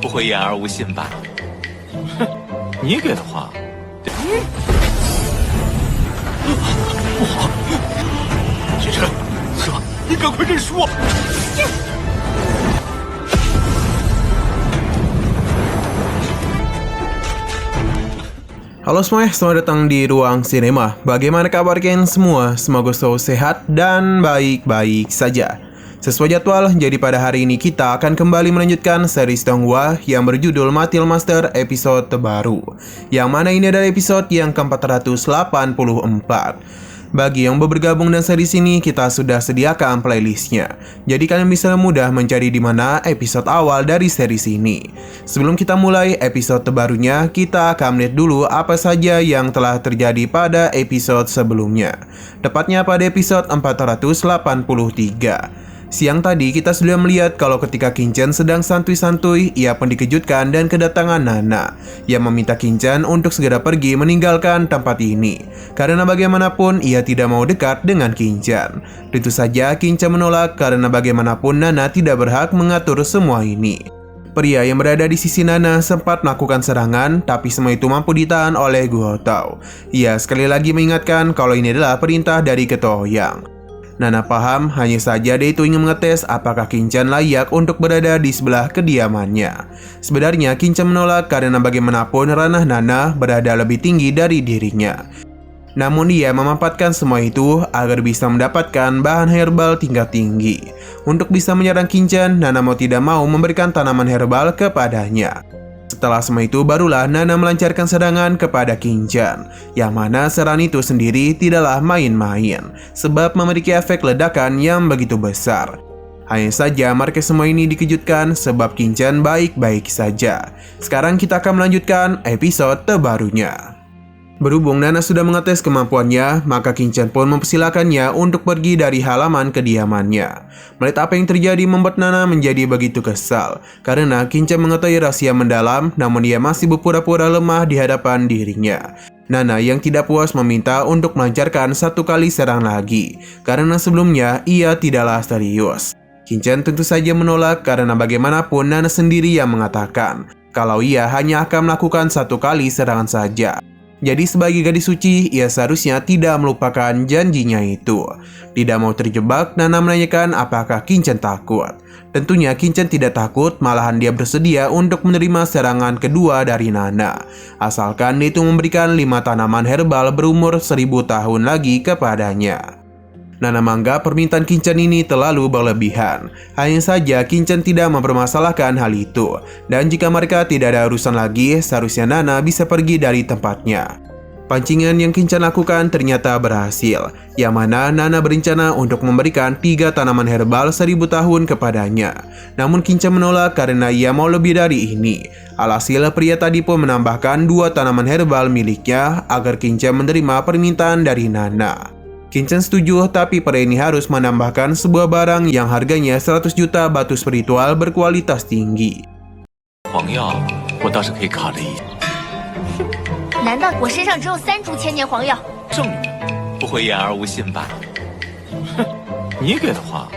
不会言而无信吧？哼，你给的话。不好，秦晨，哥，你赶快认输啊！Halo semuanya, selamat datang di Ruang Sinema. Bagaimana kabar kalian semua? Semoga selalu sehat dan baik-baik saja. Sesuai jadwal, jadi pada hari ini kita akan kembali melanjutkan series Donghua yang berjudul Matil Master episode terbaru. Yang mana ini adalah episode yang ke-484. Bagi yang baru bergabung dengan series ini, kita sudah sediakan playlistnya. Jadi kalian bisa mudah mencari di mana episode awal dari series ini. Sebelum kita mulai episode terbarunya, kita akan melihat dulu apa saja yang telah terjadi pada episode sebelumnya. Tepatnya pada episode 483. Siang tadi kita sudah melihat kalau ketika Qin-chan sedang santuy-santuy, ia pun dikejutkan dan kedatangan Nana yang meminta Qin-chan untuk segera pergi meninggalkan tempat ini. Karena bagaimanapun ia tidak mau dekat dengan Qin-chan. Tentu saja Qin-chan menolak karena bagaimanapun Nana tidak berhak mengatur semua ini. Pria yang berada di sisi Nana sempat melakukan serangan, tapi semua itu mampu ditahan oleh Guo Tao. Ia sekali lagi mengingatkan kalau ini adalah perintah dari Ketua Ouyang. Nana paham, hanya saja dia itu ingin mengetes apakah Qin-chan layak untuk berada di sebelah kediamannya. Sebenarnya Qin-chan menolak karena bagaimanapun ranah Nana berada lebih tinggi dari dirinya. Namun dia memanfaatkan semua itu agar bisa mendapatkan bahan herbal tingkat tinggi. Untuk bisa menyerang Qin-chan, Nana mau tidak mau memberikan tanaman herbal kepadanya. Setelah semua itu barulah Nana melancarkan serangan kepada Qin-chan, yang mana serangan itu sendiri tidaklah main-main, sebab memiliki efek ledakan yang begitu besar. Hanya saja mereka semua ini dikejutkan sebab Qin-chan baik-baik saja. Sekarang kita akan melanjutkan episode terbarunya. Berhubung Nana sudah mengetes kemampuannya, maka Qin-chan pun mempersilakannya untuk pergi dari halaman kediamannya. Melihat apa yang terjadi membuat Nana menjadi begitu kesal, karena Qin-chan mengetahui rahasia mendalam, namun dia masih berpura-pura lemah di hadapan dirinya. Nana yang tidak puas meminta untuk melancarkan satu kali serang lagi, karena sebelumnya ia tidaklah serius. Qin-chan tentu saja menolak karena bagaimanapun Nana sendiri yang mengatakan kalau ia hanya akan melakukan satu kali serangan saja. Jadi sebagai gadis suci, ia seharusnya tidak melupakan janjinya itu. Tidak mau terjebak, Nana menanyakan apakah Qin-chan takut. Tentunya Qin-chan tidak takut, malahan dia bersedia untuk menerima serangan kedua dari Nana. Asalkan dia itu memberikan 5 tanaman herbal berumur 1000 tahun lagi kepadanya. Nana menganggap permintaan Qin-chan ini terlalu berlebihan. Hanya saja Qin-chan tidak mempermasalahkan hal itu. Dan jika mereka tidak ada urusan lagi, seharusnya Nana bisa pergi dari tempatnya. Pancingan yang Qin-chan lakukan ternyata berhasil, yang mana Nana berencana untuk memberikan 3 tanaman herbal 1000 tahun kepadanya. Namun Qin-chan menolak karena ia mau lebih dari ini. Alhasil pria tadi pun menambahkan 2 tanaman herbal miliknya agar Qin-chan menerima permintaan dari Nana. Qin-chan setuju, tapi pria ini harus menambahkan sebuah barang yang harganya 100 juta batu spiritual berkualitas tinggi. 黄药，我倒是可以考虑一下。难道我身上只有3株千年黄药？证明不会言而无信吧？哼，你给的话，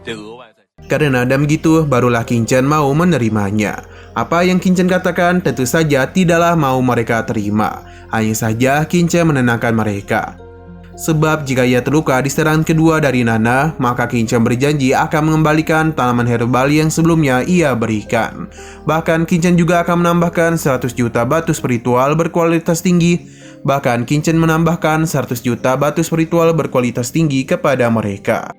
得额外再。 Karena ada begitu, barulah Qin-chan mau menerimanya. Apa yang Qin-chan katakan tentu saja tidaklah mau mereka terima. Hanya saja Qin-chan menenangkan mereka. Sebab jika ia terluka di serangan kedua dari Nana, maka Qin-chan berjanji akan mengembalikan tanaman herbal yang sebelumnya ia berikan. Bahkan Qin-chan juga akan menambahkan 100 juta batu spiritual berkualitas tinggi. Bahkan Qin-chan menambahkan 100 juta batu spiritual berkualitas tinggi kepada mereka.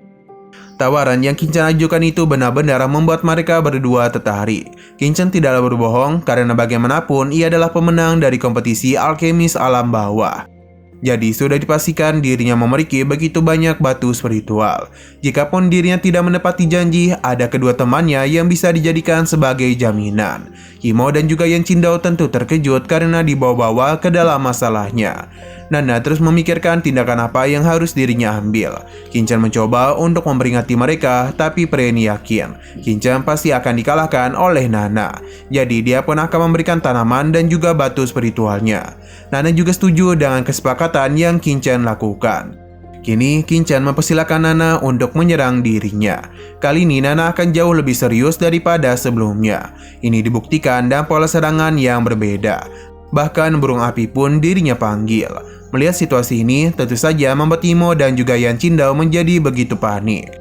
Tawaran yang Qin-chan ajukan itu benar-benar membuat mereka berdua tertarik. Qin-chan tidaklah berbohong karena bagaimanapun ia adalah pemenang dari kompetisi alkemis alam bawah. Jadi sudah dipastikan dirinya memiliki begitu banyak batu spiritual. Jikapun dirinya tidak menepati janji, ada kedua temannya yang bisa dijadikan sebagai jaminan. Himo dan juga Yan Qingdao tentu terkejut karena dibawa-bawa ke dalam masalahnya. Nana terus memikirkan tindakan apa yang harus dirinya ambil. Qin-chan mencoba untuk memperingati mereka, tapi pria ini yakin Qin-chan pasti akan dikalahkan oleh Nana. Jadi dia pun akan memberikan tanaman dan juga batu spiritualnya. Nana juga setuju dengan kesepakatan yang Qin-chan lakukan. Kini Qin-chan mempersilakan Nana untuk menyerang dirinya. Kali ini Nana akan jauh lebih serius daripada sebelumnya. Ini dibuktikan dan pola serangan yang berbeda. Bahkan burung api pun dirinya panggil. Melihat situasi ini, tentu saja membuat Imo dan juga Yan Qingdao menjadi begitu panik.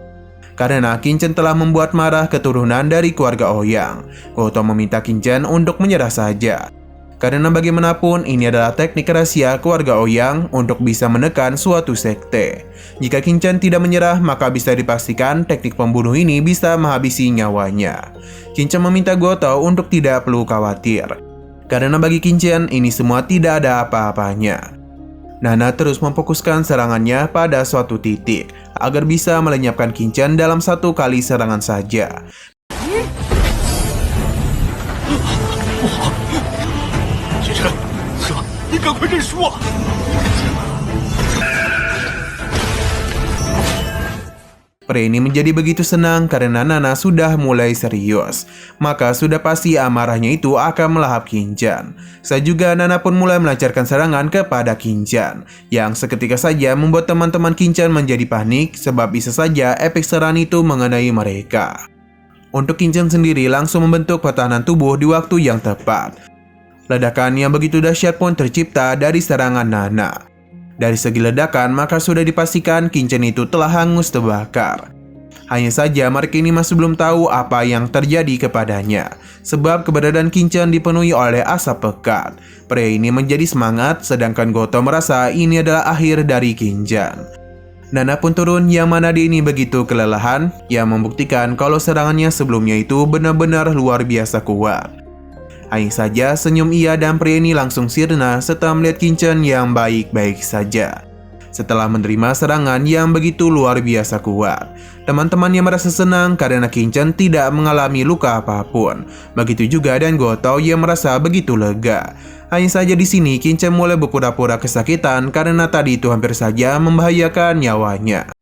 Karena Qin-chan telah membuat marah keturunan dari keluarga Ouyang, Goto meminta Qin-chan untuk menyerah saja. Karena bagaimanapun ini adalah teknik rahasia keluarga Ouyang untuk bisa menekan suatu sekte. Jika Qin-chan tidak menyerah, maka bisa dipastikan teknik pembunuh ini bisa menghabisi nyawanya. Qin-chan meminta Goto untuk tidak perlu khawatir. Karena bagi Qin-chan ini semua tidak ada apa-apanya. Nana terus memfokuskan serangannya pada suatu titik agar bisa melenyapkan Qin-chan dalam satu kali serangan saja. Pria ini menjadi begitu senang karena Nana sudah mulai serius. Maka sudah pasti amarahnya itu akan melahap Qin-chan. Saat juga Nana pun mulai melancarkan serangan kepada Qin-chan, yang seketika saja membuat teman-teman Qin-chan menjadi panik sebab bisa saja efek serangan itu mengenai mereka. Untuk Qin-chan sendiri langsung membentuk pertahanan tubuh di waktu yang tepat. Ledakan yang begitu dahsyat pun tercipta dari serangan Nana. Dari segi ledakan, maka sudah dipastikan Qin-chan itu telah hangus terbakar. Hanya saja mereka ini masih belum tahu apa yang terjadi kepadanya, sebab keberadaan Qin-chan dipenuhi oleh asap pekat. Pria ini menjadi semangat, sedangkan Goto merasa ini adalah akhir dari Qin-chan. Nana pun turun, yang mana dia ini begitu kelelahan, yang membuktikan kalau serangannya sebelumnya itu benar-benar luar biasa kuat. Hanya saja senyum ia dan pria ini langsung sirna setelah melihat Qin-chan yang baik-baik saja. Setelah menerima serangan yang begitu luar biasa kuat, teman-temannya merasa senang karena Qin-chan tidak mengalami luka apapun. Begitu juga dan Goto yang merasa begitu lega. Hanya saja di sini Qin-chan mulai berpura-pura kesakitan karena tadi itu hampir saja membahayakan nyawanya.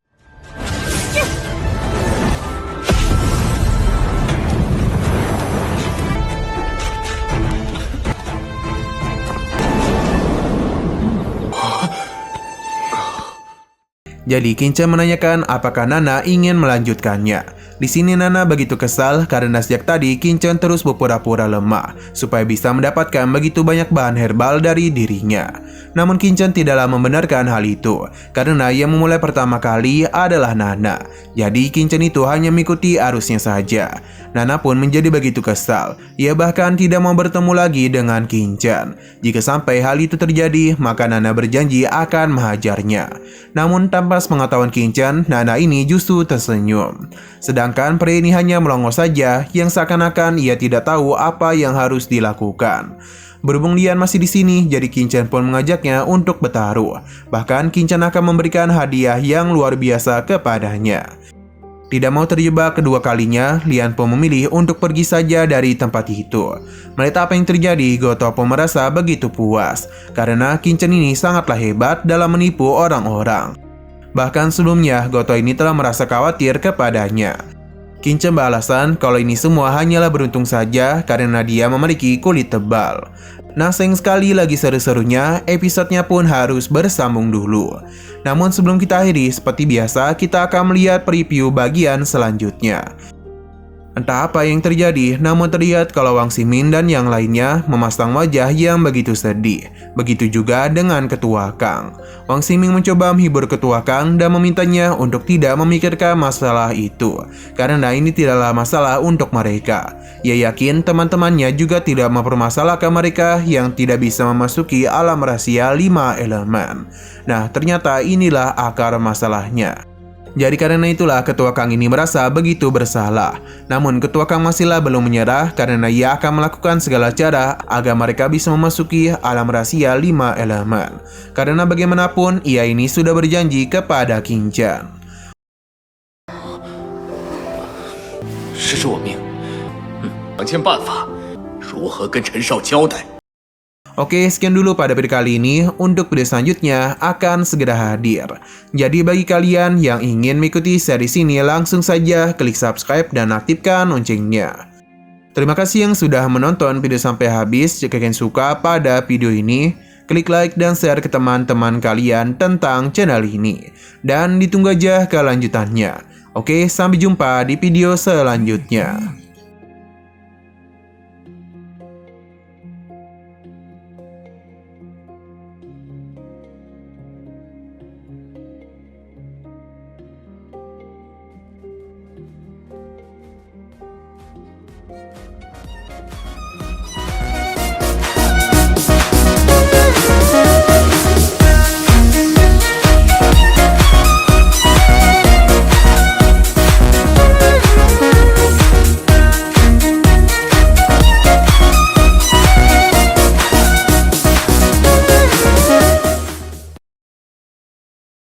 Jadi Qin-chan menanyakan apakah Nana ingin melanjutkannya. Di sini Nana begitu kesal karena sejak tadi Qin-chan terus berpura-pura lemah supaya bisa mendapatkan begitu banyak bahan herbal dari dirinya. Namun Qin-chan tidaklah membenarkan hal itu karena yang memulai pertama kali adalah Nana. Jadi Qin-chan itu hanya mengikuti arusnya saja. Nana pun menjadi begitu kesal. Ia bahkan tidak mau bertemu lagi dengan Qin-chan. Jika sampai hal itu terjadi, maka Nana berjanji akan menghajarnya. Namun tanpa sepengetahuan Qin-chan, Nana ini justru tersenyum. Sedangkan pria ini hanya melongo saja, yang seakan-akan ia tidak tahu apa yang harus dilakukan. Berhubung Lian masih di sini, jadi Qin-chan pun mengajaknya untuk bertaruh. Bahkan Qin-chan akan memberikan hadiah yang luar biasa kepadanya. Tidak mau terjebak kedua kalinya, Lian pun memilih untuk pergi saja dari tempat itu. Melihat apa yang terjadi, Goto pun merasa begitu puas karena Qin-chan ini sangatlah hebat dalam menipu orang-orang. Bahkan sebelumnya, Goto ini telah merasa khawatir kepadanya. Qin-chan beralasan kalau ini semua hanyalah beruntung saja karena dia memiliki kulit tebal. Nah, sayang sekali lagi seru-serunya, episodenya pun harus bersambung dulu. Namun sebelum kita akhiri, seperti biasa kita akan melihat preview bagian selanjutnya. Entah apa yang terjadi, namun terlihat kalau Wang Ximing dan yang lainnya memasang wajah yang begitu sedih. Begitu juga dengan Ketua Kang. Wang Ximing mencoba menghibur Ketua Kang dan memintanya untuk tidak memikirkan masalah itu, karena ini tidaklah masalah untuk mereka. Ia yakin teman-temannya juga tidak mempermasalahkan mereka yang tidak bisa memasuki alam rahasia 5 elemen. Nah, ternyata inilah akar masalahnya. Jadi karena itulah Ketua Kang ini merasa begitu bersalah. Namun Ketua Kang masihlah belum menyerah karena ia akan melakukan segala cara agar mereka bisa memasuki alam rahasia 5 elemen. Karena bagaimanapun ia ini sudah berjanji kepada Qin-chan. 实是我命，想尽办法如何跟陈少交代。 Oke, sekian dulu pada video kali ini. Untuk video selanjutnya akan segera hadir. Jadi bagi kalian yang ingin mengikuti series ini, langsung saja klik subscribe dan aktifkan loncengnya. Terima kasih yang sudah menonton video sampai habis. Jika kalian suka pada video ini, klik like dan share ke teman-teman kalian tentang channel ini. Dan ditunggu aja kelanjutannya. Oke, sampai jumpa di video selanjutnya.